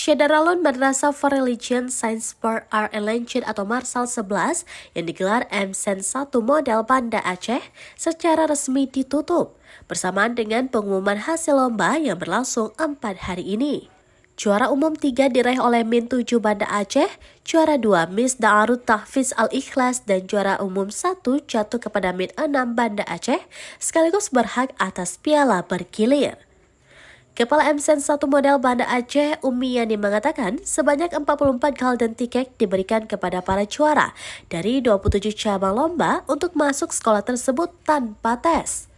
Syederalun Madrasah for Religion, Science, Sport, Art and Language atau Marsal 11 yang digelar MSen 1 Model Banda Aceh secara resmi ditutup bersamaan dengan pengumuman hasil lomba yang berlangsung 4 hari ini. Juara umum 3 diraih oleh Min 7 Banda Aceh, juara 2 Miss Da'arut Tahfiz Al-Ikhlas dan juara umum 1 jatuh kepada Min 6 Banda Aceh sekaligus berhak atas piala bergilir. Kepala MSen 1 Model Banda Aceh, Umi Yani mengatakan sebanyak 44 golden ticket diberikan kepada para juara dari 27 cabang lomba untuk masuk sekolah tersebut tanpa tes.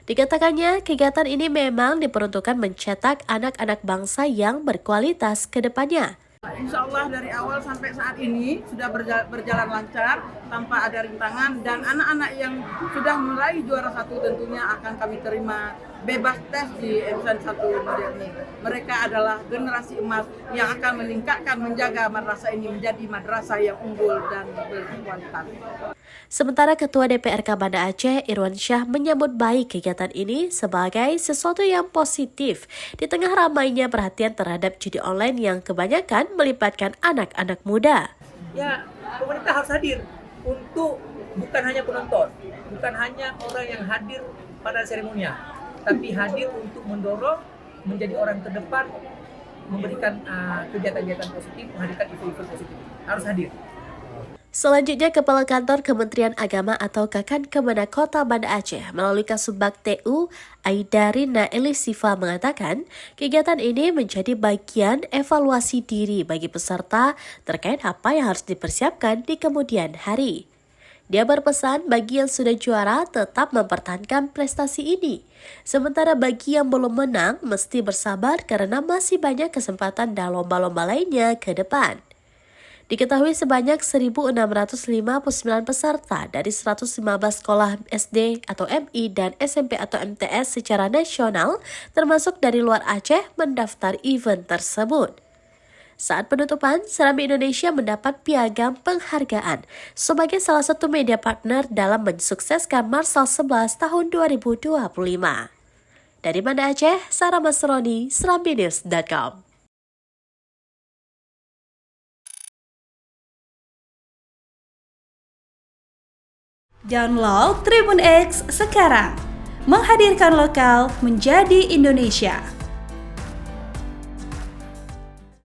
Dikatakannya, kegiatan ini memang diperuntukkan mencetak anak-anak bangsa yang berkualitas ke depannya. Insya Allah dari awal sampai saat ini sudah berjalan lancar tanpa ada rintangan, dan anak-anak yang sudah meraih juara 1 tentunya akan kami terima bebas tes di MSen 1 model ini. Mereka adalah generasi emas yang akan meningkatkan, menjaga madrasah ini menjadi madrasah yang unggul dan berkualitas. Sementara Ketua DPRK Banda Aceh, Irwan Syah, menyambut baik kegiatan ini sebagai sesuatu yang positif di tengah ramainya perhatian terhadap judi online yang kebanyakan melibatkan anak-anak muda. Ya, pemerintah harus hadir untuk bukan hanya penonton, bukan hanya orang yang hadir pada seremonial, tapi hadir untuk mendorong menjadi orang terdepan, memberikan kegiatan-kegiatan positif, menghadirkan event-event positif. Harus hadir. Selanjutnya, Kepala Kantor Kementerian Agama atau Kakan Kemenak Kota Banda Aceh melalui Kasubag TU Aidarina Elisifa mengatakan kegiatan ini menjadi bagian evaluasi diri bagi peserta terkait apa yang harus dipersiapkan di kemudian hari. Dia berpesan bagi yang sudah juara tetap mempertahankan prestasi ini. Sementara bagi yang belum menang mesti bersabar karena masih banyak kesempatan dalam lomba-lomba lainnya ke depan. Diketahui sebanyak 1.659 peserta dari 115 sekolah SD atau MI dan SMP atau MTS secara nasional termasuk dari luar Aceh mendaftar event tersebut. Saat penutupan, Serambi Indonesia mendapat piagam penghargaan sebagai salah satu media partner dalam mensukseskan Marsal 11 tahun 2025. Dari Banda Aceh, Sarah Masroni, SerambiNews.com. Download Tribun X sekarang, menghadirkan lokal menjadi Indonesia.